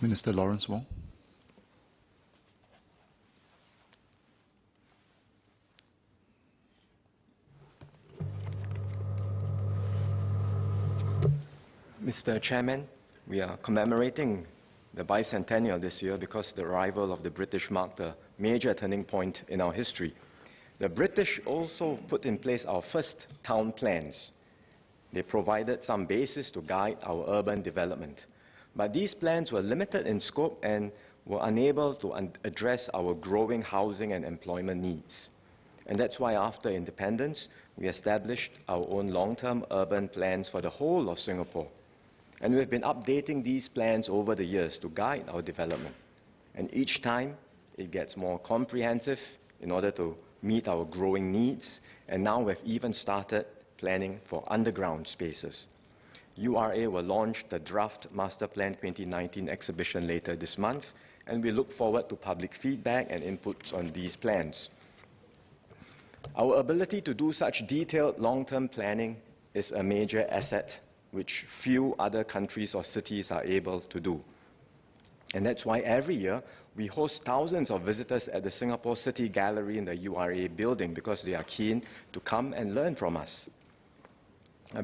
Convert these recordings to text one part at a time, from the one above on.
Minister Lawrence Wong. Mr. Chairman, we are commemorating the bicentennial this year because the arrival of the British marked a major turning point in our history. The British also put in place our first town plans. They provided some basis to guide our urban development. But these plans were limited in scope and were unable to address our growing housing and employment needs. And that's why after independence, we established our own long-term urban plans for the whole of Singapore. And we've been updating these plans over the years to guide our development. And each time, it gets more comprehensive in order to meet our growing needs. And now we've even started planning for underground spaces. URA will launch the Draft Master Plan 2019 exhibition later this month, and we look forward to public feedback and inputs on these plans. Our ability to do such detailed long-term planning is a major asset which few other countries or cities are able to do. And that's why every year we host thousands of visitors at the Singapore City Gallery in the URA building because they are keen to come and learn from us.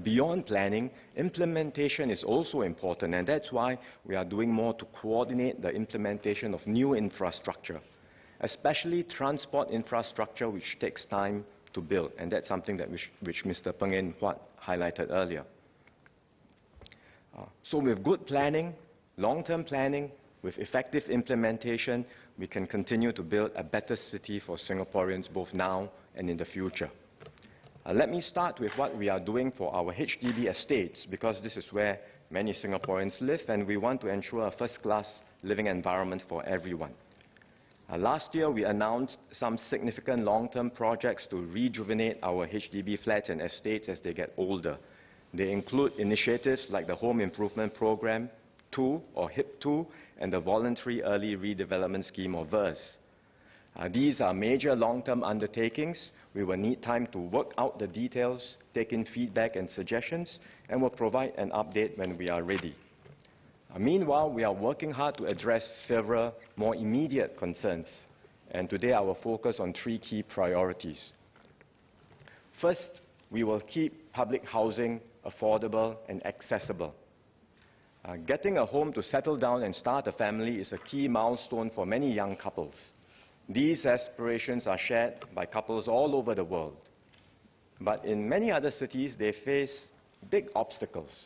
Beyond planning, implementation is also important, and that's why we are doing more to coordinate the implementation of new infrastructure, especially transport infrastructure, which takes time to build, and that's something that which Mr. Peng Eng Huat highlighted earlier. So with good planning, long-term planning, with effective implementation, we can continue to build a better city for Singaporeans both now and in the future. Let me start with what we are doing for our HDB estates, because this is where many Singaporeans live, and we want to ensure a first-class living environment for everyone. Last year, we announced some significant long-term projects to rejuvenate our HDB flats and estates as they get older. They include initiatives like the Home Improvement Program 2, or HIP2, and the Voluntary Early Redevelopment Scheme, or VERS. These are major long-term undertakings. We will need time to work out the details, take in feedback and suggestions, and will provide an update when we are ready. Meanwhile, we are working hard to address several more immediate concerns, and today I will focus on three key priorities. First, we will keep public housing affordable and accessible. Getting a home to settle down and start a family is a key milestone for many young couples. These aspirations are shared by couples all over the world. But in many other cities, they face big obstacles.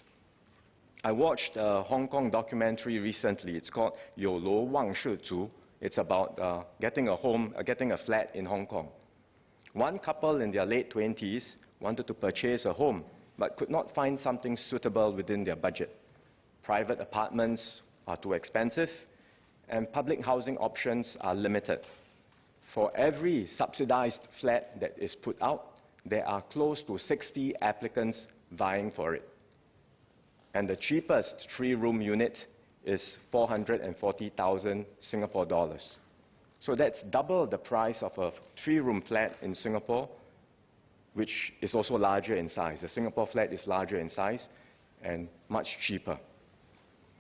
I watched a Hong Kong documentary recently. It's called You Lo Wang Shi Zu. It's about getting a flat in Hong Kong. One couple in their late 20s wanted to purchase a home, but could not find something suitable within their budget. Private apartments are too expensive, and public housing options are limited. For every subsidized flat that is put out, there are close to 60 applicants vying for it. And the cheapest three-room unit is 440,000 Singapore dollars. So that's double the price of a three-room flat in Singapore, which is also larger in size. The Singapore flat is larger in size and much cheaper.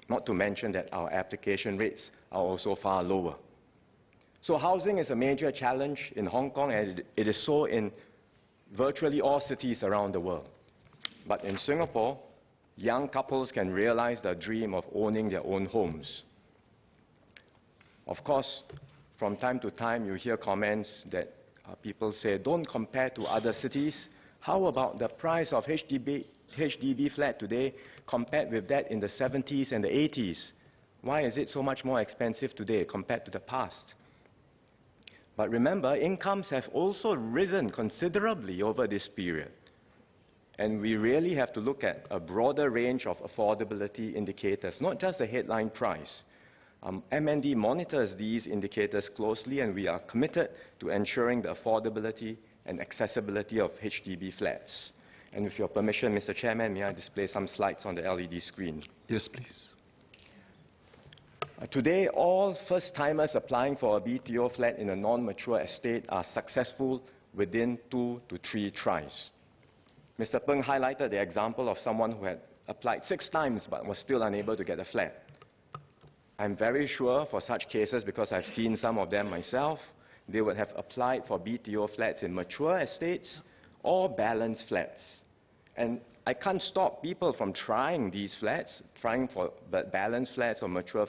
Not to mention that our application rates are also far lower. So housing is a major challenge in Hong Kong, and it is so in virtually all cities around the world. But in Singapore, young couples can realize the dream of owning their own homes. Of course, from time to time, you hear comments that people say, don't compare to other cities. How about the price of HDB flat today compared with that in the 70s and the 80s? Why is it so much more expensive today compared to the past? But remember, incomes have also risen considerably over this period. And we really have to look at a broader range of affordability indicators, not just the headline price. MND monitors these indicators closely, and we are committed to ensuring the affordability and accessibility of HDB flats. And with your permission, Mr. Chairman, may I display some slides on the LED screen? Yes, please. Today, all first-timers applying for a BTO flat in a non-mature estate are successful within 2 to 3 tries. Mr. Peng highlighted the example of someone who had applied 6 times but was still unable to get a flat. I'm very sure for such cases, because I've seen some of them myself, they would have applied for BTO flats in mature estates or balanced flats. And I can't stop people from trying these flats, trying for balanced flats or mature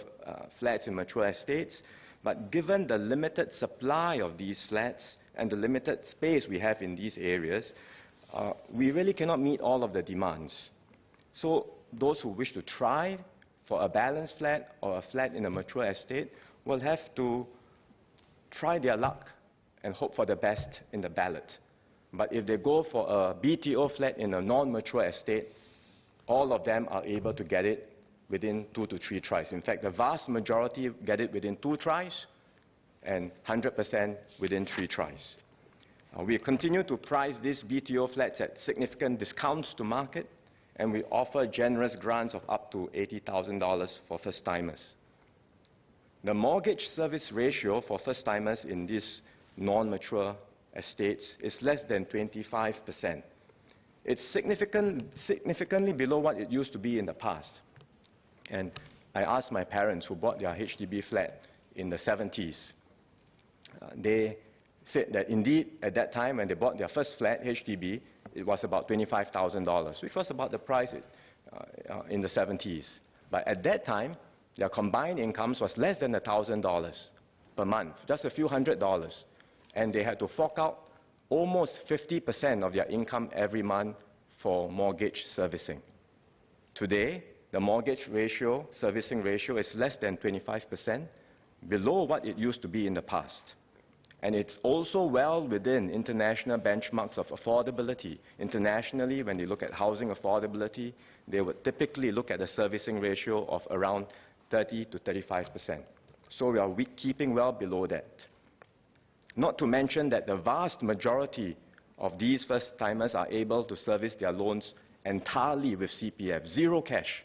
flats in mature estates, but given the limited supply of these flats and the limited space we have in these areas, we really cannot meet all of the demands. So those who wish to try for a balanced flat or a flat in a mature estate will have to try their luck and hope for the best in the ballot. But if they go for a BTO flat in a non-mature estate, all of them are able to get it within 2 to 3 tries. In fact, the vast majority get it within 2 tries and 100% within 3 tries. We continue to price these BTO flats at significant discounts to market, and we offer generous grants of up to $80,000 for first-timers. The mortgage service ratio for first-timers in these non-mature estates is less than 25%. It's significantly below what it used to be in the past. And I asked my parents who bought their HDB flat in the 70s. They said that indeed, at that time when they bought their first flat, HDB, it was about $25,000, which was about the price in the 70s. But at that time, their combined incomes was less than $1,000 per month, just a few $100s. And they had to fork out almost 50% of their income every month for mortgage servicing. Today, the mortgage ratio, servicing ratio, is less than 25%, below what it used to be in the past. And it's also well within international benchmarks of affordability. Internationally, when they look at housing affordability, they would typically look at a servicing ratio of around 30 to 35%. So we are keeping well below that. Not to mention that the vast majority of these first-timers are able to service their loans entirely with CPF, zero cash.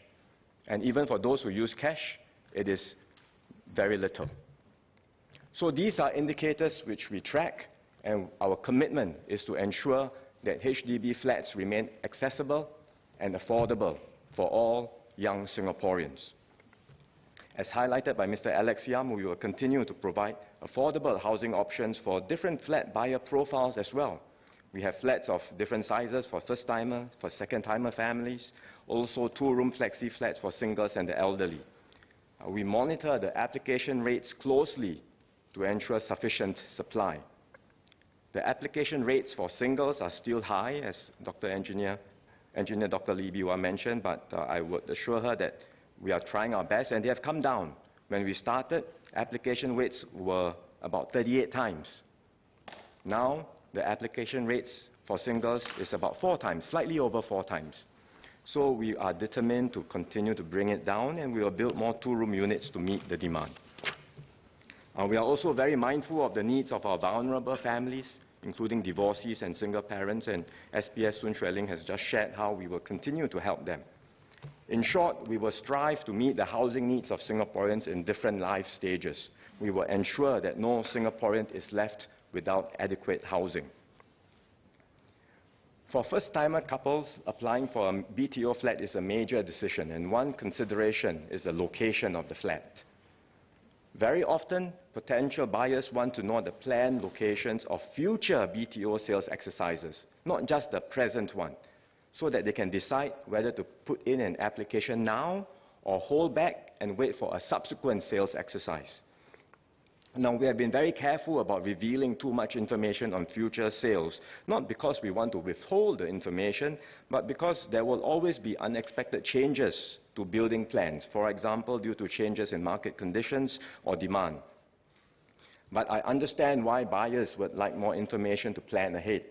And even for those who use cash, it is very little. So these are indicators which we track, and our commitment is to ensure that HDB flats remain accessible and affordable for all young Singaporeans. As highlighted by Mr. Alex Yam, we will continue to provide affordable housing options for different flat buyer profiles as well. We have flats of different sizes for first-timer, for second-timer families, also 2-room flexi flats for singles and the elderly. We monitor the application rates closely to ensure sufficient supply. The application rates for singles are still high, as Engineer Dr. Lee Bee Wah mentioned, but I would assure her that we are trying our best, and they have come down. When we started, application rates were about 38 times. Now, the application rates for singles is about 4 times, slightly over 4 times. So we are determined to continue to bring it down, and we will build more 2-room units to meet the demand. We are also very mindful of the needs of our vulnerable families, including divorcees and single parents, and SPS Sun Xueling has just shared how we will continue to help them. In short, we will strive to meet the housing needs of Singaporeans in different life stages. We will ensure that no Singaporean is left without adequate housing. For first-timer couples, applying for a BTO flat is a major decision, and one consideration is the location of the flat. Very often, potential buyers want to know the planned locations of future BTO sales exercises, not just the present one, so that they can decide whether to put in an application now or hold back and wait for a subsequent sales exercise. Now, we have been very careful about revealing too much information on future sales, not because we want to withhold the information, but because there will always be unexpected changes to building plans, for example, due to changes in market conditions or demand. But I understand why buyers would like more information to plan ahead.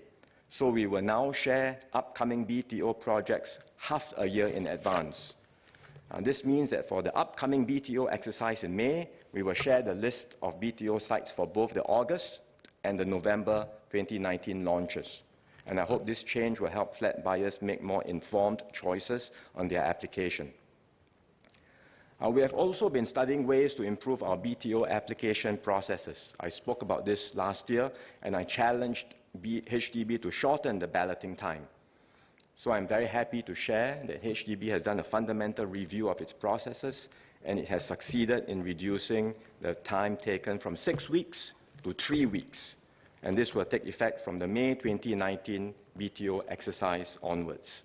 So we will now share upcoming BTO projects half a year in advance. This means that for the upcoming BTO exercise in May, we will share the list of BTO sites for both the August and the November 2019 launches. And I hope this change will help flat buyers make more informed choices on their application. We have also been studying ways to improve our BTO application processes. I spoke about this last year, and I challenged HDB to shorten the balloting time. So I'm very happy to share that HDB has done a fundamental review of its processes, and it has succeeded in reducing the time taken from 6 weeks to 3 weeks. And this will take effect from the May 2019 BTO exercise onwards.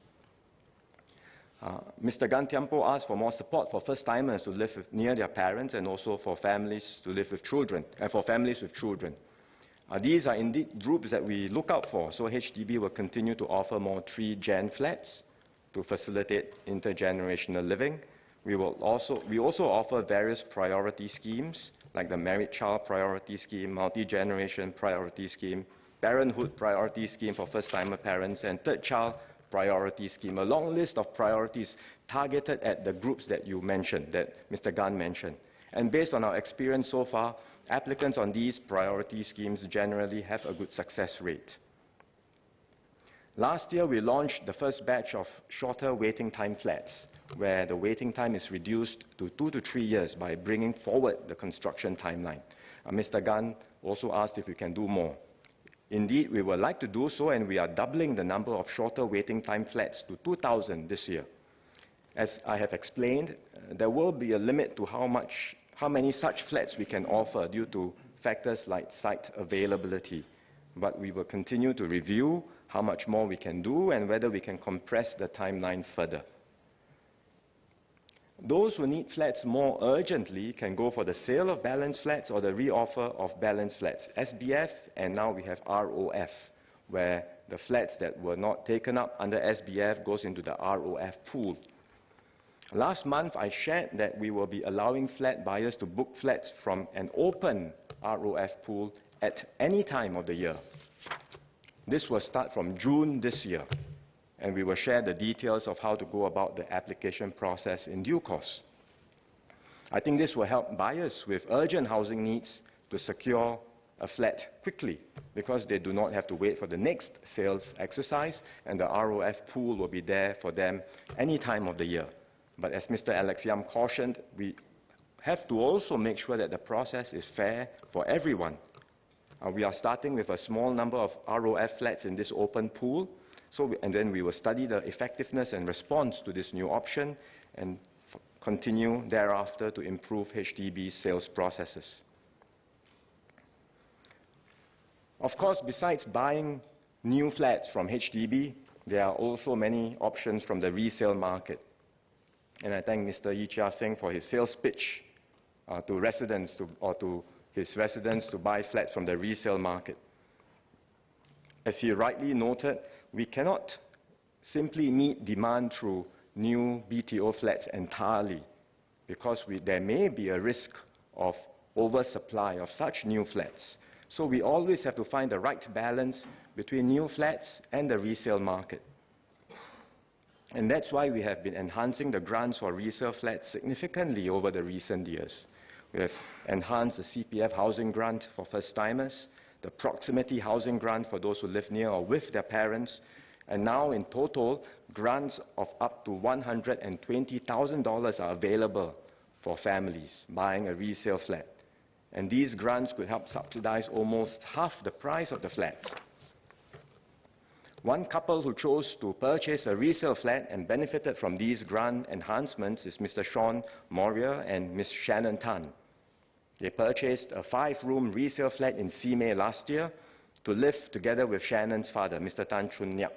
Mr. Gan Tiampo asked for more support for first-timers to live near their parents and also for families to live with children, for families with children. These are indeed groups that we look out for, so HDB will continue to offer more 3-gen flats to facilitate intergenerational living. We also offer various priority schemes, like the Married Child Priority Scheme, Multi-Generation Priority Scheme, Parenthood Priority Scheme for first-timer parents, and Third Child Priority Scheme, a long list of priorities targeted at the groups that you mentioned, that Mr. Gan mentioned. And based on our experience so far, applicants on these priority schemes generally have a good success rate. Last year, we launched the first batch of shorter waiting time flats, where the waiting time is reduced to 2 to 3 years by bringing forward the construction timeline. Mr. Gan also asked if we can do more. Indeed, we would like to do so, and we are doubling the number of shorter waiting time flats to 2,000 this year. As I have explained, there will be a limit to how many such flats we can offer due to factors like site availability. But we will continue to review how much more we can do and whether we can compress the timeline further. Those who need flats more urgently can go for the sale of balanced flats or the reoffer of balanced flats, SBF, and now we have ROF, where the flats that were not taken up under SBF goes into the ROF pool. Last month, I shared that we will be allowing flat buyers to book flats from an open ROF pool at any time of the year. This will start from June this year, and we will share the details of how to go about the application process in due course. I think this will help buyers with urgent housing needs to secure a flat quickly, because they do not have to wait for the next sales exercise, and the ROF pool will be there for them any time of the year. But as Mr. Alex Yam cautioned, we have to also make sure that the process is fair for everyone. We are starting with a small number of ROF flats in this open pool, and then we will study the effectiveness and response to this new option and continue thereafter to improve HDB's sales processes. Of course, besides buying new flats from HDB, there are also many options from the resale market. And I thank Mr. Yee Chia Seng for his sales pitch to his residents to buy flats from the resale market. As he rightly noted, we cannot simply meet demand through new BTO flats entirely, because there may be a risk of oversupply of such new flats. So we always have to find the right balance between new flats and the resale market. And that's why we have been enhancing the grants for resale flats significantly over the recent years. We have enhanced the CPF housing grant for first-timers, the proximity housing grant for those who live near or with their parents, and now in total, grants of up to $120,000 are available for families buying a resale flat. And these grants could help subsidize almost half the price of the flat. One couple who chose to purchase a resale flat and benefited from these grant enhancements is Mr. Sean Moria and Ms. Shannon Tan. They purchased a 5-room resale flat in Simei last year to live together with Shannon's father, Mr. Tan Chun Nyap.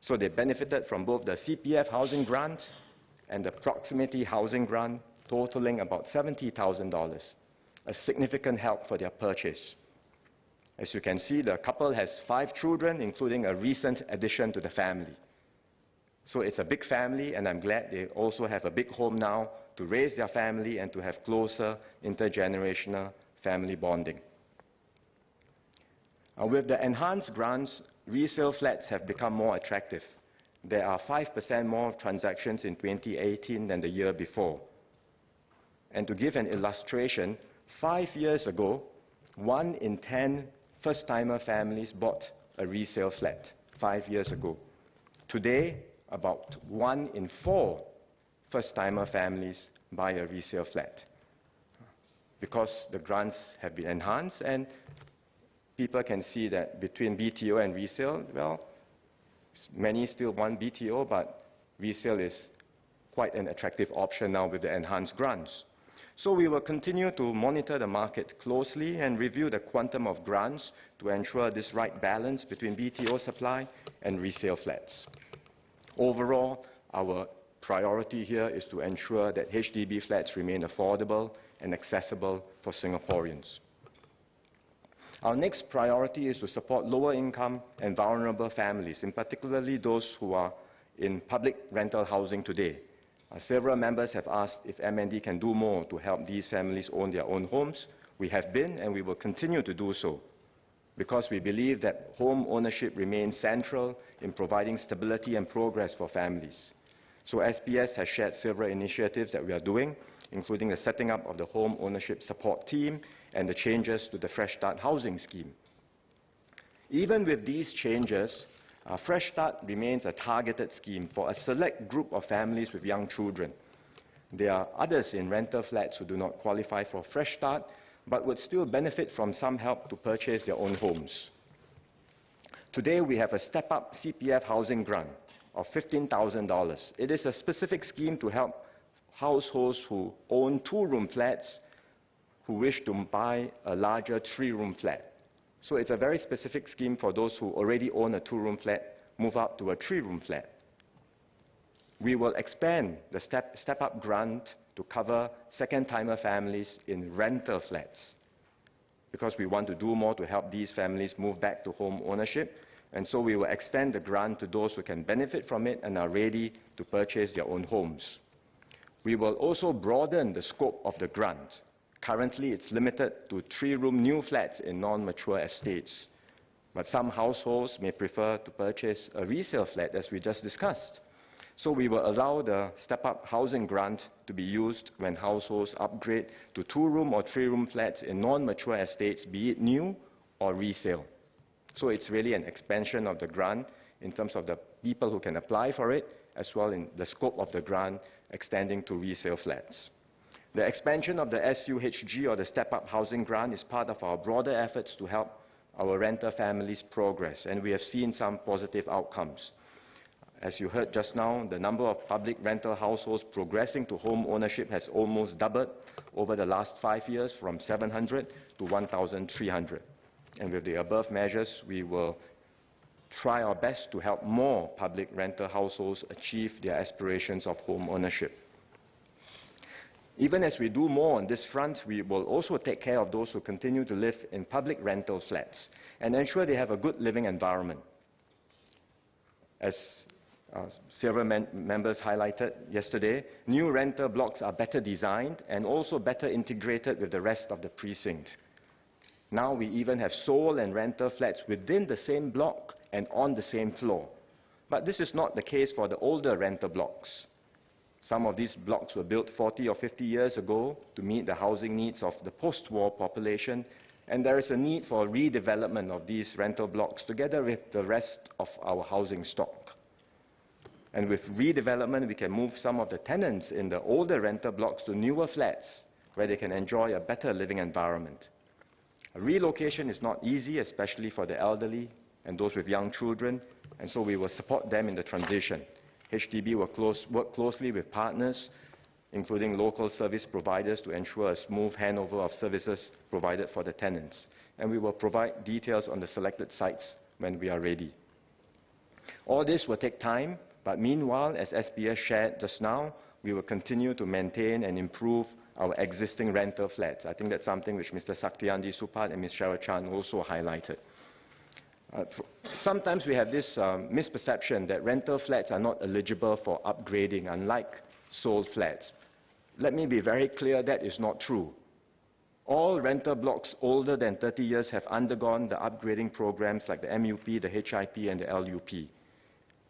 So they benefited from both the CPF housing grant and the proximity housing grant, totaling about $70,000, a significant help for their purchase. As you can see, the couple has 5 children, including a recent addition to the family. So it's a big family, and I'm glad they also have a big home now to raise their family and to have closer intergenerational family bonding. With the enhanced grants, resale flats have become more attractive. There are 5% more transactions in 2018 than the year before. And to give an illustration, 5 years ago, 1 in 10 first-timer families bought a resale flat 5 years ago. Today, about 1 in 4 first-timer families buy a resale flat, because the grants have been enhanced, and people can see that between BTO and resale, well, many still want BTO, but resale is quite an attractive option now with the enhanced grants. So we will continue to monitor the market closely and review the quantum of grants to ensure this right balance between BTO supply and resale flats. Overall, our priority here is to ensure that HDB flats remain affordable and accessible for Singaporeans. Our next priority is to support lower income and vulnerable families, in particularly those who are in public rental housing today. Several members have asked if MND can do more to help these families own their own homes. We have been and we will continue to do so, because we believe that home ownership remains central in providing stability and progress for families. So SPS has shared several initiatives that we are doing, including the setting up of the Home Ownership Support Team and the changes to the Fresh Start housing scheme. Even with these changes, Fresh Start remains a targeted scheme for a select group of families with young children. There are others in rental flats who do not qualify for Fresh Start, but would still benefit from some help to purchase their own homes. Today, we have a step-up CPF housing grant of $15,000. It is a specific scheme to help households who own two-room flats who wish to buy a larger three-room flat. So it's a very specific scheme for those who already own a two-room flat, move up to a three-room flat. We will expand the step-up grant to cover second-timer families in rental flats, because we want to do more to help these families move back to home ownership. And so we will extend the grant to those who can benefit from it and are ready to purchase their own homes. We will also broaden the scope of the grant. Currently, it's limited to three-room new flats in non-mature estates. But some households may prefer to purchase a resale flat, as we just discussed. So we will allow the step-up housing grant to be used when households upgrade to two-room or three-room flats in non-mature estates, be it new or resale. So it's really an expansion of the grant in terms of the people who can apply for it, as well in the scope of the grant extending to resale flats. The expansion of the SUHG, or the step-up housing grant, is part of our broader efforts to help our renter families progress, and we have seen some positive outcomes. As you heard just now, the number of public rental households progressing to home ownership has almost doubled over the last 5 years, from 700 to 1,300. And with the above measures, we will try our best to help more public rental households achieve their aspirations of home ownership. Even as we do more on this front, we will also take care of those who continue to live in public rental flats and ensure they have a good living environment. As several members highlighted yesterday, new rental blocks are better designed and also better integrated with the rest of the precinct. Now we even have sole and rental flats within the same block and on the same floor. But this is not the case for the older rental blocks. Some of these blocks were built 40 or 50 years ago to meet the housing needs of the post-war population, and there is a need for redevelopment of these rental blocks together with the rest of our housing stock. And with redevelopment, we can move some of the tenants in the older rental blocks to newer flats where they can enjoy a better living environment. A relocation is not easy, especially for the elderly and those with young children, and so we will support them in the transition. HDB will work closely with partners, including local service providers, to ensure a smooth handover of services provided for the tenants. And we will provide details on the selected sites when we are ready. All this will take time, but meanwhile, as SPS shared just now, we will continue to maintain and improve our existing rental flats. I think that's something which Mr. Saktiandi Supat and Ms. Cheryl Chan also highlighted. Sometimes we have this misperception that rental flats are not eligible for upgrading, unlike sold flats. Let me be very clear, that is not true. All rental blocks older than 30 years have undergone the upgrading programs like the MUP, the HIP, and the LUP.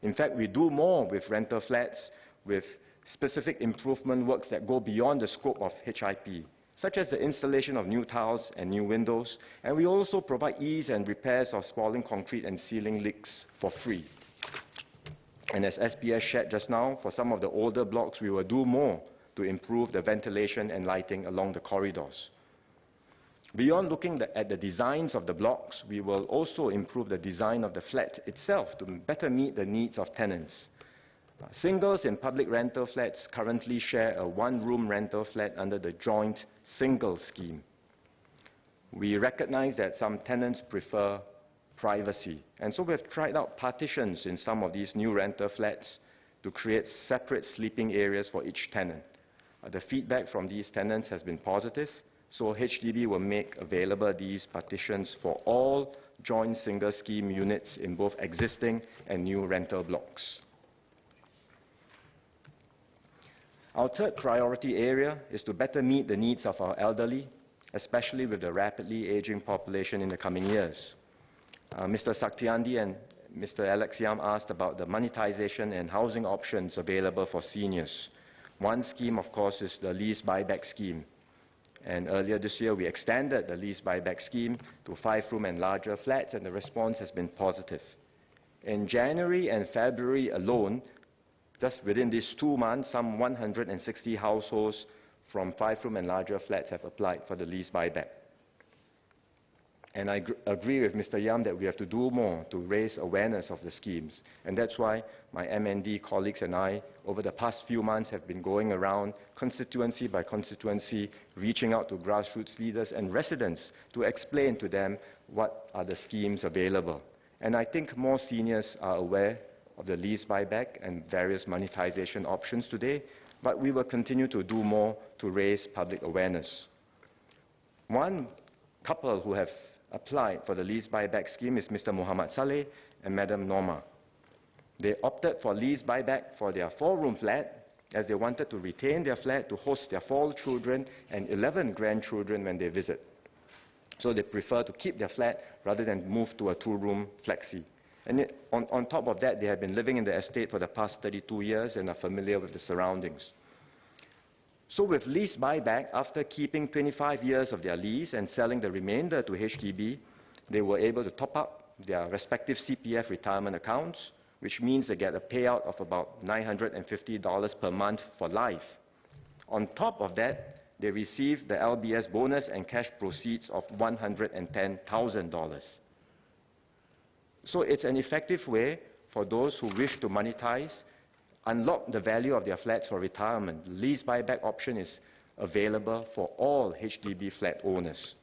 In fact, we do more with rental flats with specific improvement works that go beyond the scope of HIP, such as the installation of new tiles and new windows, and we also provide ease and repairs of spalling concrete and ceiling leaks for free. And as SPS shared just now, for some of the older blocks, we will do more to improve the ventilation and lighting along the corridors. Beyond looking at the designs of the blocks, we will also improve the design of the flat itself to better meet the needs of tenants. Singles in public rental flats currently share a one-room rental flat under the joint single scheme. We recognize that some tenants prefer privacy, and so we've tried out partitions in some of these new rental flats to create separate sleeping areas for each tenant. The feedback from these tenants has been positive, so HDB will make available these partitions for all joint single scheme units in both existing and new rental blocks. Our third priority area is to better meet the needs of our elderly, especially with the rapidly aging population in the coming years. Mr. Saktiandi and Mr. Alex Yam asked about the monetization and housing options available for seniors. One scheme, of course, is the lease buyback scheme. And earlier this year, we extended the lease buyback scheme to 5-room and larger flats, and the response has been positive. In January and February alone, just within these 2 months, some 160 households from 5-room and larger flats have applied for the lease buyback. And I agree with Mr. Yam that we have to do more to raise awareness of the schemes. And that's why my MND colleagues and I, over the past few months, have been going around constituency by constituency, reaching out to grassroots leaders and residents to explain to them what are the schemes available. And I think more seniors are aware of the lease buyback and various monetization options today, but we will continue to do more to raise public awareness. One couple who have applied for the lease buyback scheme is Mr. Muhammad Saleh and Madam Norma. They opted for lease buyback for their 4-room flat as they wanted to retain their flat to host their 4 children and 11 grandchildren when they visit. So they prefer to keep their flat rather than move to a 2-room flexi. And on top of that, they have been living in the estate for the past 32 years and are familiar with the surroundings. So with lease buyback, after keeping 25 years of their lease and selling the remainder to HDB, they were able to top up their respective CPF retirement accounts, which means they get a payout of about $950 per month for life. On top of that, they receive the LBS bonus and cash proceeds of $110,000. So it's an effective way for those who wish to monetize, unlock the value of their flats for retirement. The lease buyback option is available for all HDB flat owners.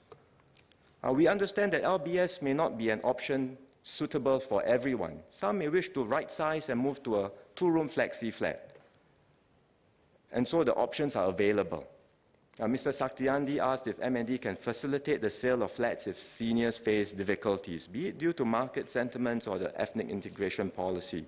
We understand that LBS may not be an option suitable for everyone. Some may wish to right-size and move to a 2-room flexi flat. And so the options are available. Mr. Saktiandi asked if MND can facilitate the sale of flats if seniors face difficulties, be it due to market sentiments or the ethnic integration policy.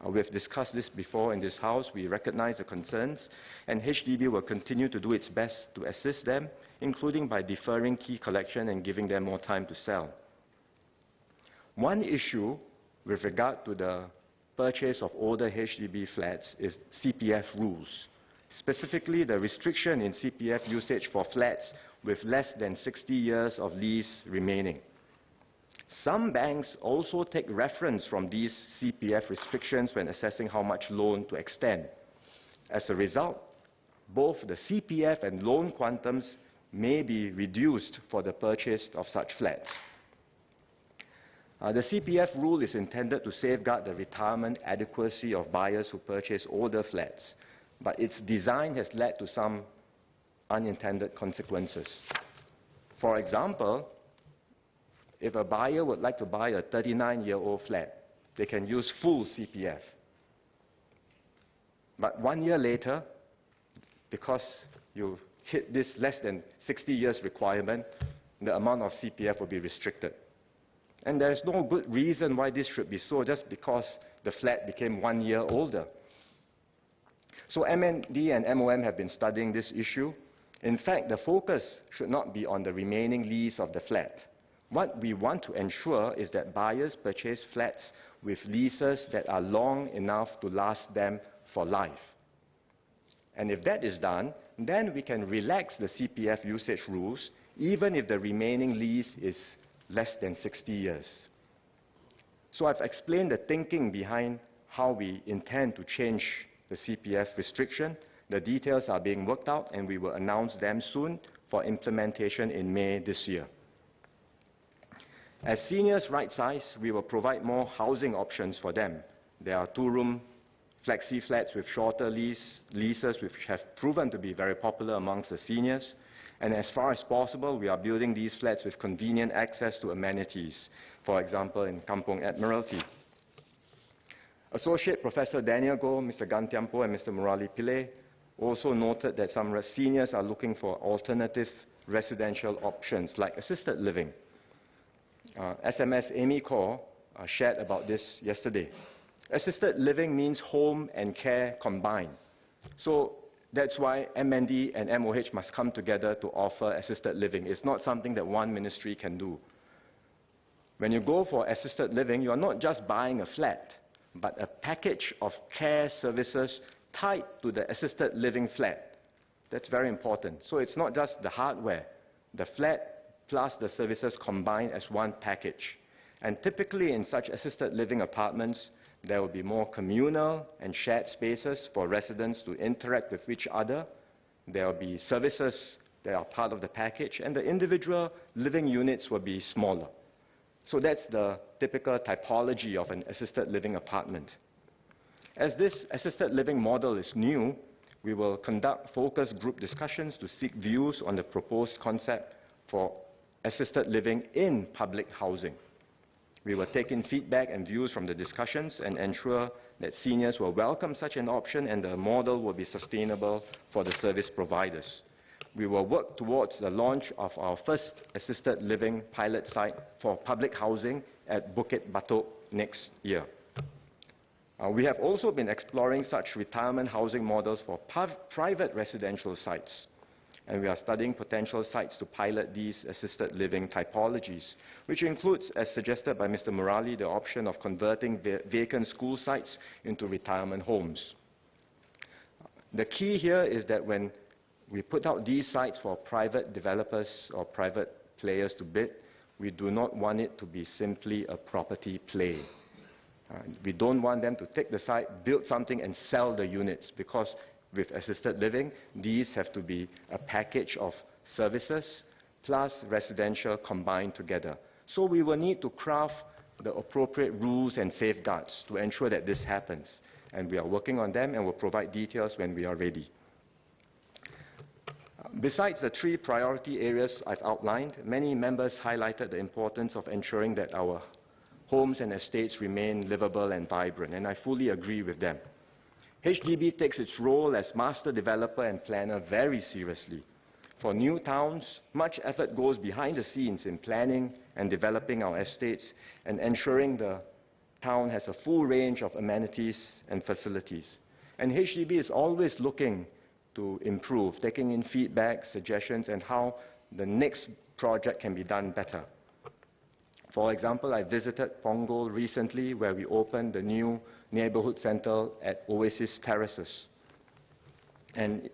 We've discussed this before in this House. We recognize the concerns, and HDB will continue to do its best to assist them, including by deferring key collection and giving them more time to sell. One issue with regard to the purchase of older HDB flats is CPF rules. Specifically, the restriction in CPF usage for flats with less than 60 years of lease remaining. Some banks also take reference from these CPF restrictions when assessing how much loan to extend. As a result, both the CPF and loan quantums may be reduced for the purchase of such flats. The CPF rule is intended to safeguard the retirement adequacy of buyers who purchase older flats, but its design has led to some unintended consequences. For example, if a buyer would like to buy a 39-year-old flat, they can use full CPF. But 1 year later, because you hit this less than 60 years requirement, the amount of CPF will be restricted. And there is no good reason why this should be so, just because the flat became 1 year older. So MND and MOM have been studying this issue. In fact, the focus should not be on the remaining lease of the flat. What we want to ensure is that buyers purchase flats with leases that are long enough to last them for life. And if that is done, then we can relax the CPF usage rules, even if the remaining lease is less than 60 years. So I've explained the thinking behind how we intend to change the CPF restriction. The details are being worked out, and we will announce them soon for implementation in May this year. As seniors right-size, we will provide more housing options for them. There are 2-room flexi flats with shorter leases, which have proven to be very popular amongst the seniors. And as far as possible, we are building these flats with convenient access to amenities, for example, in Kampong Admiralty. Associate Professor Daniel Goh, Mr. Gantiampo, and Mr. Murali Pillay also noted that some seniors are looking for alternative residential options like assisted living. SMS Amy Kaur shared about this yesterday. Assisted living means home and care combined. So that's why MND and MOH must come together to offer assisted living. It's not something that one ministry can do. When you go for assisted living, you are not just buying a flat, but a package of care services tied to the assisted living flat. That's very important. So it's not just the hardware, the flat plus the services combined as one package. And typically in such assisted living apartments, there will be more communal and shared spaces for residents to interact with each other. There will be services that are part of the package, and the individual living units will be smaller. So that's the typical typology of an assisted living apartment. As this assisted living model is new, we will conduct focus group discussions to seek views on the proposed concept for assisted living in public housing. We will take in feedback and views from the discussions and ensure that seniors will welcome such an option and the model will be sustainable for the service providers. We will work towards the launch of our first assisted living pilot site for public housing at Bukit Batok next year. We have also been exploring such retirement housing models for private residential sites. And we are studying potential sites to pilot these assisted living typologies, which includes, as suggested by Mr. Murali, the option of converting vacant school sites into retirement homes. The key here is that when we put out these sites for private developers or private players to bid, we do not want it to be simply a property play. We don't want them to take the site, build something, and sell the units, because with assisted living, these have to be a package of services plus residential combined together. So we will need to craft the appropriate rules and safeguards to ensure that this happens. And we are working on them and will provide details when we are ready. Besides the three priority areas I've outlined, many members highlighted the importance of ensuring that our homes and estates remain livable and vibrant, and I fully agree with them. HDB takes its role as master developer and planner very seriously. For new towns, much effort goes behind the scenes in planning and developing our estates and ensuring the town has a full range of amenities and facilities. And HDB is always looking to improve, taking in feedback, suggestions, and how the next project can be done better. For example, I visited Punggol recently, where we opened the new neighborhood center at Oasis Terraces. And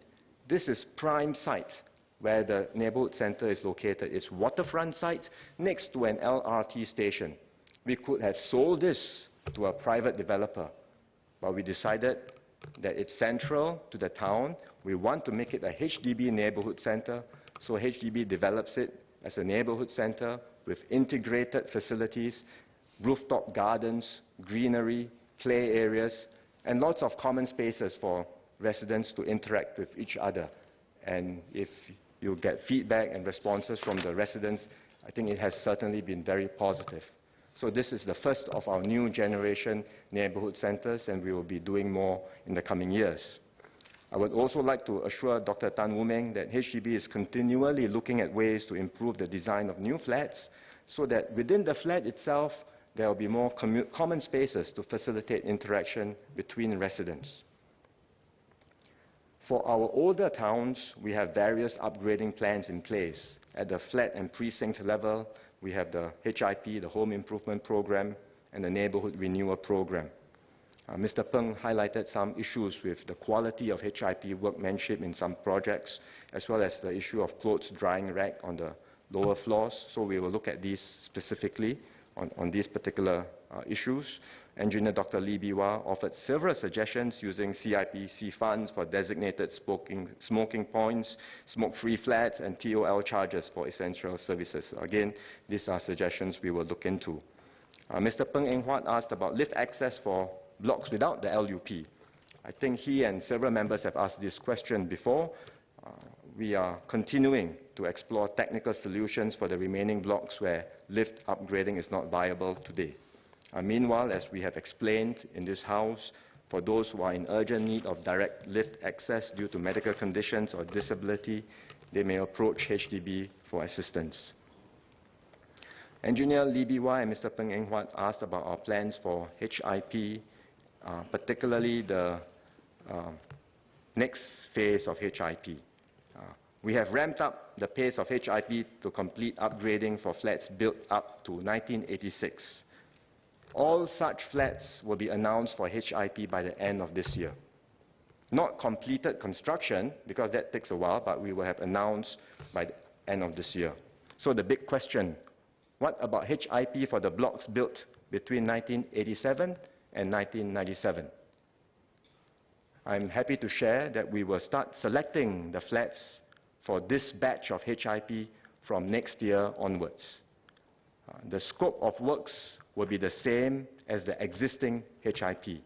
this is prime site where the neighborhood center is located. It's waterfront site next to an LRT station. We could have sold this to a private developer, but we decided that it's central to the town. We want to make it a HDB neighborhood center, so HDB develops it as a neighborhood center with integrated facilities, rooftop gardens, greenery, play areas, and lots of common spaces for residents to interact with each other. And if you get feedback and responses from the residents, I think it has certainly been very positive. So this is the first of our new generation neighborhood centers, and we will be doing more in the coming years. I would also like to assure Dr. Tan Wu Meng that HDB is continually looking at ways to improve the design of new flats so that within the flat itself, there will be more common spaces to facilitate interaction between residents. For our older towns, we have various upgrading plans in place. At the flat and precinct level, we have the HIP, the Home Improvement Program, and the Neighborhood Renewal Program. Mr. Peng highlighted some issues with the quality of HIP workmanship in some projects, as well as the issue of clothes drying rack on the lower floors. So we will look at these specifically on these particular issues. Engineer Dr. Lee Biwa offered several suggestions using CIPC funds for designated smoking points, smoke-free flats, and TOL charges for essential services. Again, these are suggestions we will look into. Mr. Peng Eng Huat asked about lift access for blocks without the LUP. I think he and several members have asked this question before. We are continuing to explore technical solutions for the remaining blocks where lift upgrading is not viable today. Meanwhile, as we have explained in this House, for those who are in urgent need of direct lift access due to medical conditions or disability, they may approach HDB for assistance. Engineer Lee Bee-Wah and Mr. Peng Eng Huat asked about our plans for HIP, particularly the next phase of HIP. We have ramped up the pace of HIP to complete upgrading for flats built up to 1986. All such flats will be announced for HIP by the end of this year. Not completed construction, because that takes a while, but we will have announced by the end of this year. So the big question, what about HIP for the blocks built between 1987 and 1997? I'm happy to share that we will start selecting the flats for this batch of HIP from next year onwards. The scope of works will be the same as the existing HIP.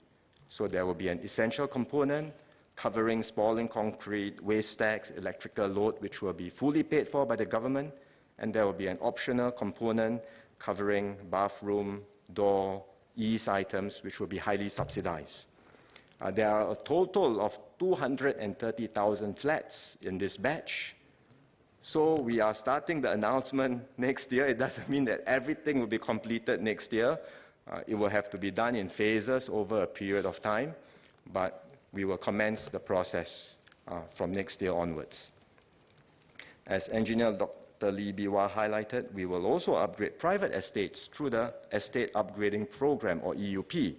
So there will be an essential component covering spalling concrete, waste stacks, electrical load, which will be fully paid for by the government, and there will be an optional component covering bathroom, door, ease items, which will be highly subsidized. There are a total of 230,000 flats in this batch. So we are starting the announcement next year. It doesn't mean that everything will be completed next year. It will have to be done in phases over a period of time, but we will commence the process from next year onwards. As Engineer Dr. Lee Bee-Wah highlighted, we will also upgrade private estates through the Estate Upgrading Program, or EUP.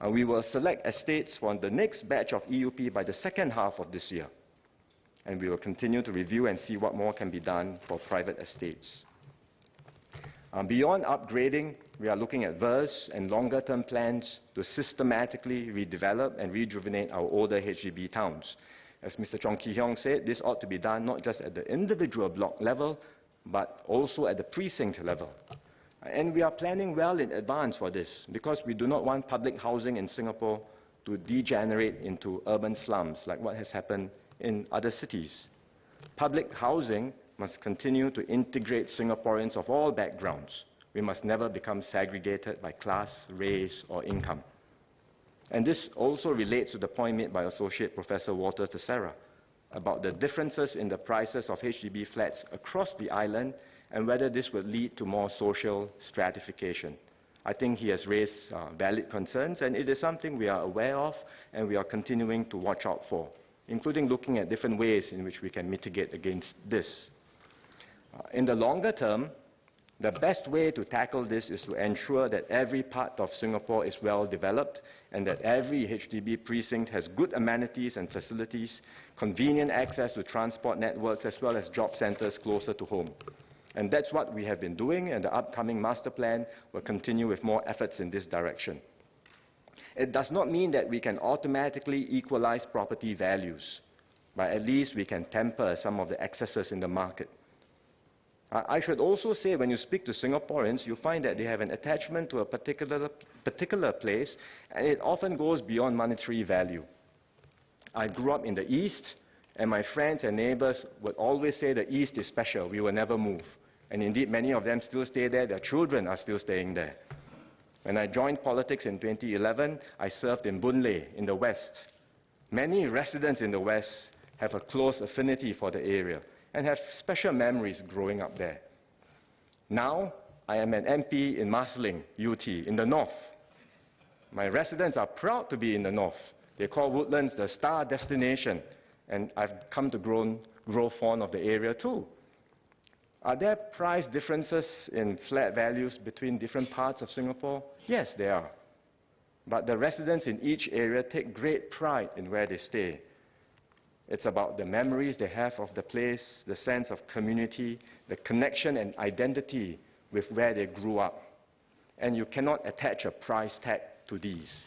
We will select estates for the next batch of EUP by the second half of this year. And we will continue to review and see what more can be done for private estates. Beyond upgrading, we are looking at verse and longer-term plans to systematically redevelop and rejuvenate our older HDB towns. As Mr. Chong Ki-Hiong said, this ought to be done not just at the individual block level, but also at the precinct level. And we are planning well in advance for this, because we do not want public housing in Singapore to degenerate into urban slums like what has happened in other cities. Public housing must continue to integrate Singaporeans of all backgrounds. We must never become segregated by class, race, or income. And this also relates to the point made by Associate Professor Walter Tessera about the differences in the prices of HDB flats across the island and whether this would lead to more social stratification. I think he has raised valid concerns, and it is something we are aware of and we are continuing to watch out for, including looking at different ways in which we can mitigate against this. In the longer term, the best way to tackle this is to ensure that every part of Singapore is well developed and that every HDB precinct has good amenities and facilities, convenient access to transport networks, as well as job centers closer to home. And that's what we have been doing, and the upcoming master plan will continue with more efforts in this direction. It does not mean that we can automatically equalize property values, but at least we can temper some of the excesses in the market. I should also say, when you speak to Singaporeans, you find that they have an attachment to a particular place, and it often goes beyond monetary value. I grew up in the East, and my friends and neighbors would always say the East is special, we will never move. And indeed, many of them still stay there, their children are still staying there. When I joined politics in 2011, I served in Boon Lay in the West. Many residents in the West have a close affinity for the area and have special memories growing up there. Now, I am an MP in Marsiling, UT, in the North. My residents are proud to be in the North. They call Woodlands the star destination, and I've come to grow fond of the area too. Are there price differences in flat values between different parts of Singapore? Yes, there are. But the residents in each area take great pride in where they stay. It's about the memories they have of the place, the sense of community, the connection and identity with where they grew up. And you cannot attach a price tag to these.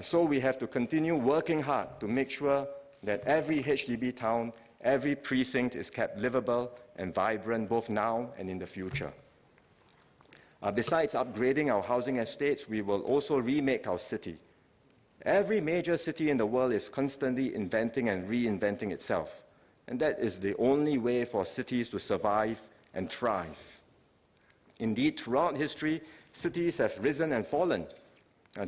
So we have to continue working hard to make sure that every HDB town, every precinct is kept livable and vibrant both now and in the future. Besides upgrading our housing estates, we will also remake our city. Every major city in the world is constantly inventing and reinventing itself. And that is the only way for cities to survive and thrive. Indeed, throughout history, cities have risen and fallen.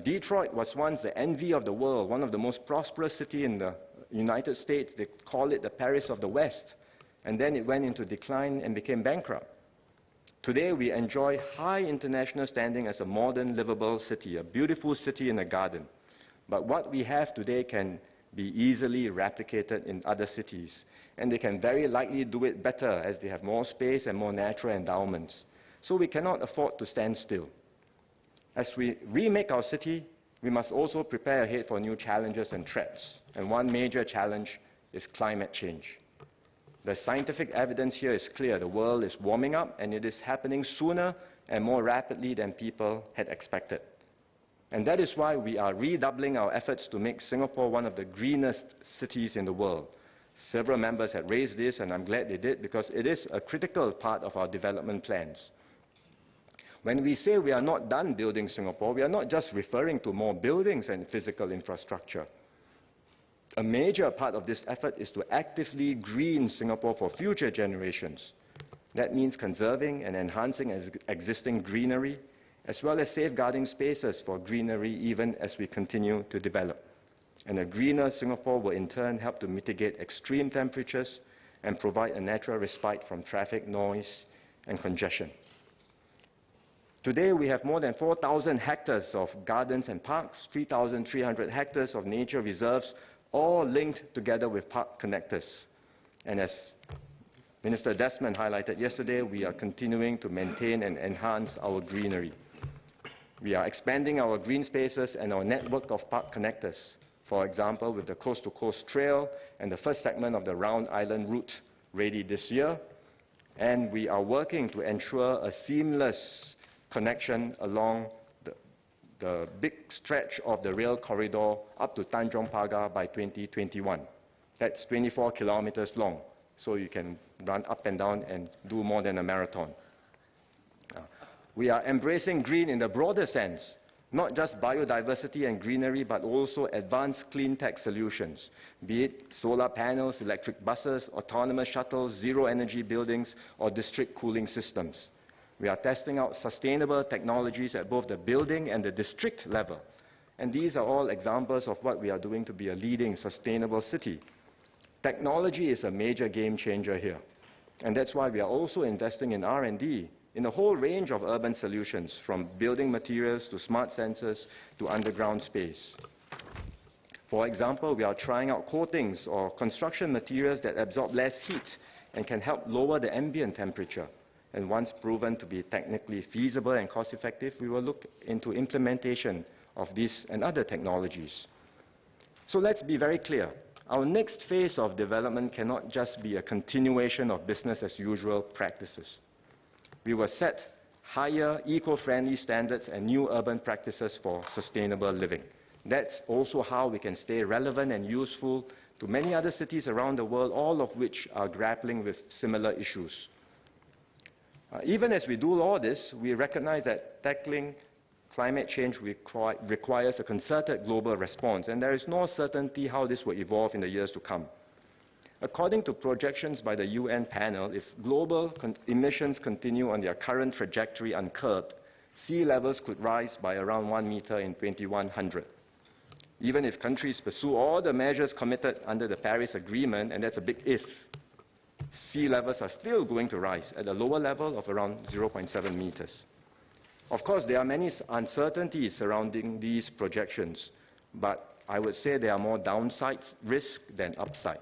Detroit was once the envy of the world, one of the most prosperous cities in the United States. They call it the Paris of the West. And then it went into decline and became bankrupt. Today, we enjoy high international standing as a modern, livable city, a beautiful city in a garden. But what we have today can be easily replicated in other cities. And they can very likely do it better as they have more space and more natural endowments. So we cannot afford to stand still. As we remake our city, we must also prepare ahead for new challenges and threats. And one major challenge is climate change. The scientific evidence here is clear. The world is warming up, and it is happening sooner and more rapidly than people had expected. And that is why we are redoubling our efforts to make Singapore one of the greenest cities in the world. Several members have raised this, and I'm glad they did, because it is a critical part of our development plans. When we say we are not done building Singapore, we are not just referring to more buildings and physical infrastructure. A major part of this effort is to actively green Singapore for future generations. That means conserving and enhancing existing greenery, as well as safeguarding spaces for greenery even as we continue to develop. And a greener Singapore will in turn help to mitigate extreme temperatures and provide a natural respite from traffic noise and congestion. Today, we have more than 4,000 hectares of gardens and parks, 3,300 hectares of nature reserves, all linked together with park connectors. And as Minister Desmond highlighted yesterday, we are continuing to maintain and enhance our greenery. We are expanding our green spaces and our network of park connectors. For example, with the Coast to Coast Trail and the first segment of the Round Island route ready this year. And we are working to ensure a seamless connection along the big stretch of the rail corridor up to Tanjong Pagar by 2021. That's 24 kilometers long, so you can run up and down and do more than a marathon. We are embracing green in the broader sense, not just biodiversity and greenery, but also advanced clean tech solutions, be it solar panels, electric buses, autonomous shuttles, zero-energy buildings, or district cooling systems. We are testing out sustainable technologies at both the building and the district level. And these are all examples of what we are doing to be a leading sustainable city. Technology is a major game changer here. And that's why we are also investing in R&D in a whole range of urban solutions, from building materials to smart sensors to underground space. For example, we are trying out coatings or construction materials that absorb less heat and can help lower the ambient temperature. And once proven to be technically feasible and cost-effective, we will look into implementation of these and other technologies. So let's be very clear. Our next phase of development cannot just be a continuation of business-as-usual practices. We will set higher eco-friendly standards and new urban practices for sustainable living. That's also how we can stay relevant and useful to many other cities around the world, all of which are grappling with similar issues. Even as we do all this, we recognize that tackling climate change requires a concerted global response, and there is no certainty how this will evolve in the years to come. According to projections by the UN panel, if global emissions continue on their current trajectory uncurbed, sea levels could rise by around 1 meter in 2100. Even if countries pursue all the measures committed under the Paris Agreement, and that's a big if, sea levels are still going to rise at a lower level of around 0.7 meters. Of course, there are many uncertainties surrounding these projections, but I would say there are more downside risk than upside.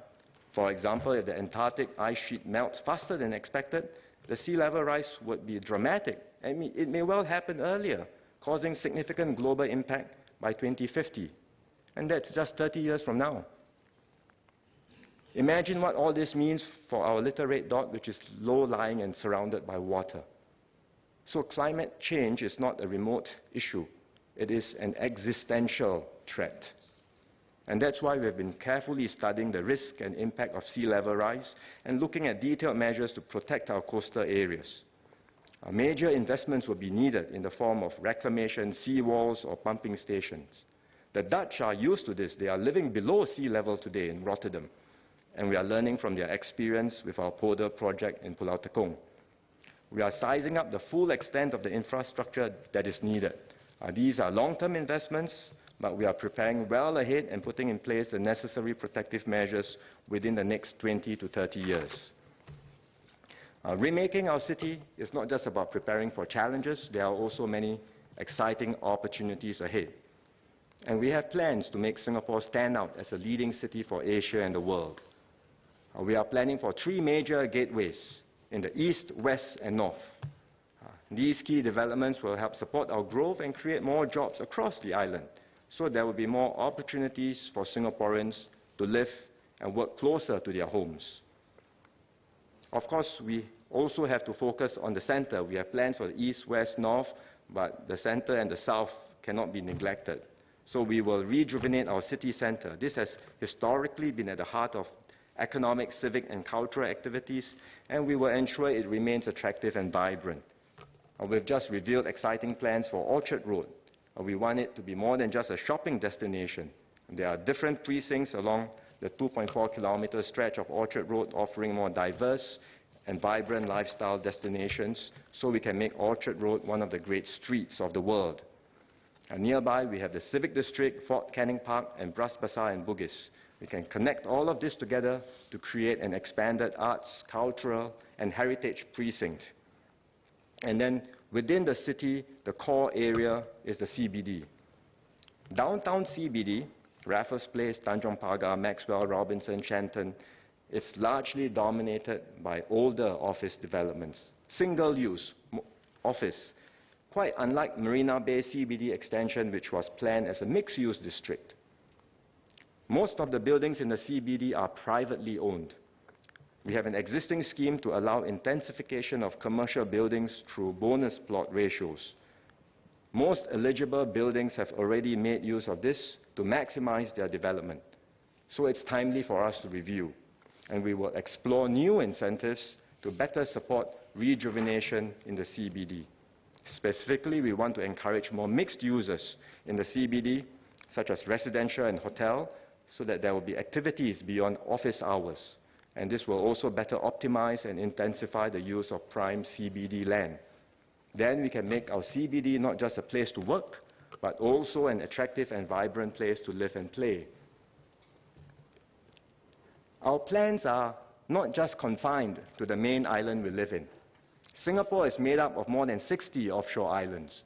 For example, if the Antarctic ice sheet melts faster than expected, the sea level rise would be dramatic. I mean, it may well happen earlier, causing significant global impact by 2050. And that's just 30 years from now. Imagine what all this means for our little red dot, which is low-lying and surrounded by water. So climate change is not a remote issue. It is an existential threat. And that's why we've been carefully studying the risk and impact of sea level rise and looking at detailed measures to protect our coastal areas. Major investments will be needed in the form of reclamation, seawalls, or pumping stations. The Dutch are used to this. They are living below sea level today in Rotterdam. And we are learning from their experience with our polder project in Pulau Tekong. We are sizing up the full extent of the infrastructure that is needed. These are long-term investments, but we are preparing well ahead and putting in place the necessary protective measures within the next 20 to 30 years. Remaking our city is not just about preparing for challenges. There are also many exciting opportunities ahead. And we have plans to make Singapore stand out as a leading city for Asia and the world. We are planning for 3 major gateways in the east, west, and north. These key developments will help support our growth and create more jobs across the island, so there will be more opportunities for Singaporeans to live and work closer to their homes. Of course, we also have to focus on the center. We have plans for the east, west, north, but the center and the south cannot be neglected. So we will rejuvenate our city center. This has historically been at the heart of economic, civic, and cultural activities, and we will ensure it remains attractive and vibrant. We've just revealed exciting plans for Orchard Road. We want it to be more than just a shopping destination. There are different precincts along the 2.4-kilometer stretch of Orchard Road offering more diverse and vibrant lifestyle destinations, so we can make Orchard Road one of the great streets of the world. Nearby, we have the Civic District, Fort Canning Park, and Bras Basah and Bugis. We can connect all of this together to create an expanded arts, cultural, and heritage precinct. And then within the city, the core area is the CBD. Downtown CBD, Raffles Place, Tanjong Pagar, Maxwell, Robinson, Shenton, is largely dominated by older office developments, single-use office, quite unlike Marina Bay CBD extension, which was planned as a mixed-use district. Most of the buildings in the CBD are privately owned. We have an existing scheme to allow intensification of commercial buildings through bonus plot ratios. Most eligible buildings have already made use of this to maximize their development. So it's timely for us to review. And we will explore new incentives to better support rejuvenation in the CBD. Specifically, we want to encourage more mixed users in the CBD, such as residential and hotel, so that there will be activities beyond office hours. And this will also better optimize and intensify the use of prime CBD land. Then we can make our CBD not just a place to work, but also an attractive and vibrant place to live and play. Our plans are not just confined to the main island we live in. Singapore is made up of more than 60 offshore islands.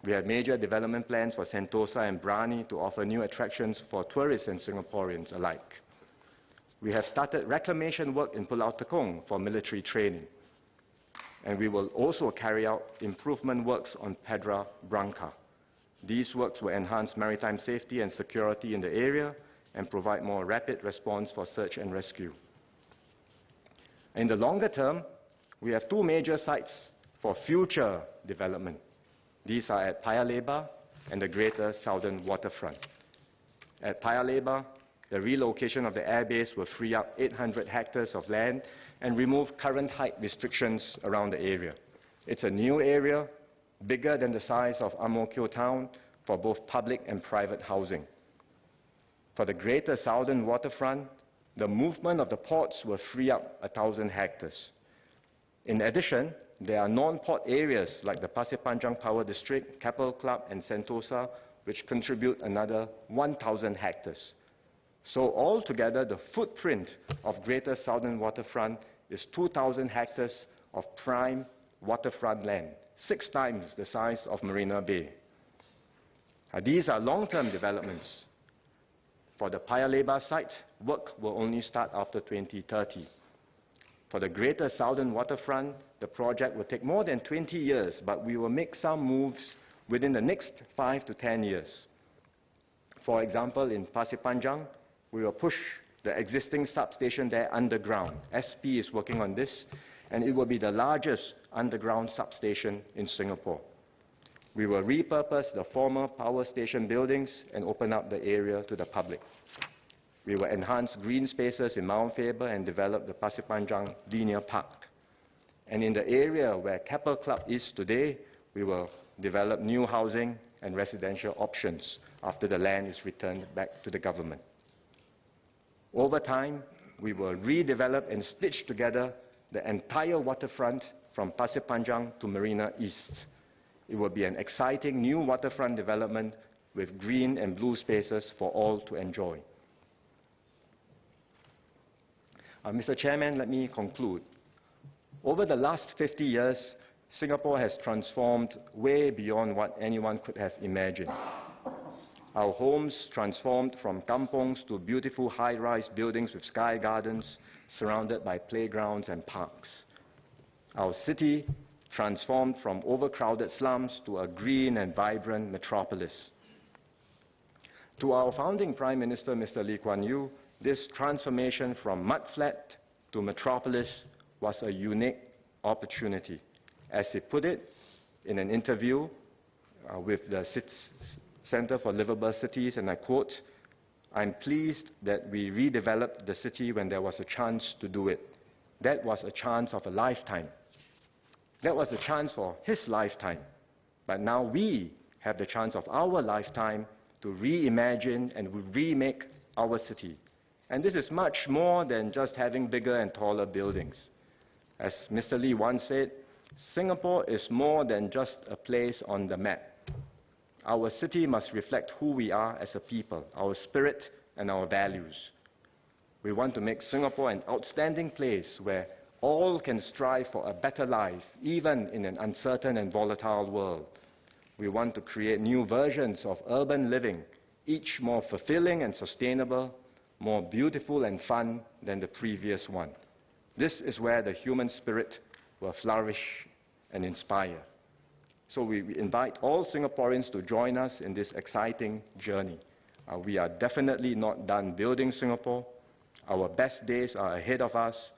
We have major development plans for Sentosa and Brani to offer new attractions for tourists and Singaporeans alike. We have started reclamation work in Pulau Tekong for military training. And we will also carry out improvement works on Pedra Branca. These works will enhance maritime safety and security in the area and provide more rapid response for search and rescue. In the longer term, we have 2 major sites for future development. These are at Paya Lebar and the Greater Southern Waterfront. At Paya Lebar, the relocation of the airbase will free up 800 hectares of land and remove current height restrictions around the area. It's a new area, bigger than the size of Ang Mo Kio town, for both public and private housing. For the Greater Southern Waterfront, the movement of the ports will free up 1,000 hectares. In addition, there are non-port areas like the Pasir Panjang Power District, Keppel Club, and Sentosa, which contribute another 1,000 hectares. So altogether, the footprint of Greater Southern Waterfront is 2,000 hectares of prime waterfront land, 6 times the size of Marina Bay. These are long-term developments. For the Paya Lebar site, work will only start after 2030. For the Greater Southern Waterfront, the project will take more than 20 years, but we will make some moves within the next 5 to 10 years. For example, in Pasir Panjang, we will push the existing substation there underground. SP is working on this, and it will be the largest underground substation in Singapore. We will repurpose the former power station buildings and open up the area to the public. We will enhance green spaces in Mount Faber and develop the Pasir Panjang Linear Park. And in the area where Keppel Club is today, we will develop new housing and residential options after the land is returned back to the government. Over time, we will redevelop and stitch together the entire waterfront from Pasir Panjang to Marina East. It will be an exciting new waterfront development with green and blue spaces for all to enjoy. Mr. Chairman, let me conclude. Over the last 50 years, Singapore has transformed way beyond what anyone could have imagined. Our homes transformed from kampongs to beautiful high-rise buildings with sky gardens surrounded by playgrounds and parks. Our city transformed from overcrowded slums to a green and vibrant metropolis. To our founding Prime Minister, Mr. Lee Kuan Yew, this transformation from mudflat to metropolis was a unique opportunity. As he put it in an interview with the Center for Livable Cities, and I quote, "I'm pleased that we redeveloped the city when there was a chance to do it. That was a chance of a lifetime. That was a chance for his lifetime. But now we have the chance of our lifetime to reimagine and remake our city." And this is much more than just having bigger and taller buildings. As Mr. Lee once said, Singapore is more than just a place on the map. Our city must reflect who we are as a people, our spirit and our values. We want to make Singapore an outstanding place where all can strive for a better life, even in an uncertain and volatile world. We want to create new versions of urban living, each more fulfilling and sustainable, more beautiful and fun than the previous one. This is where the human spirit will flourish and inspire. So we invite all Singaporeans to join us in this exciting journey. We are definitely not done building Singapore. Our best days are ahead of us.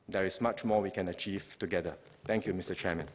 There is much more we can achieve together. Thank you, Mr. Chairman.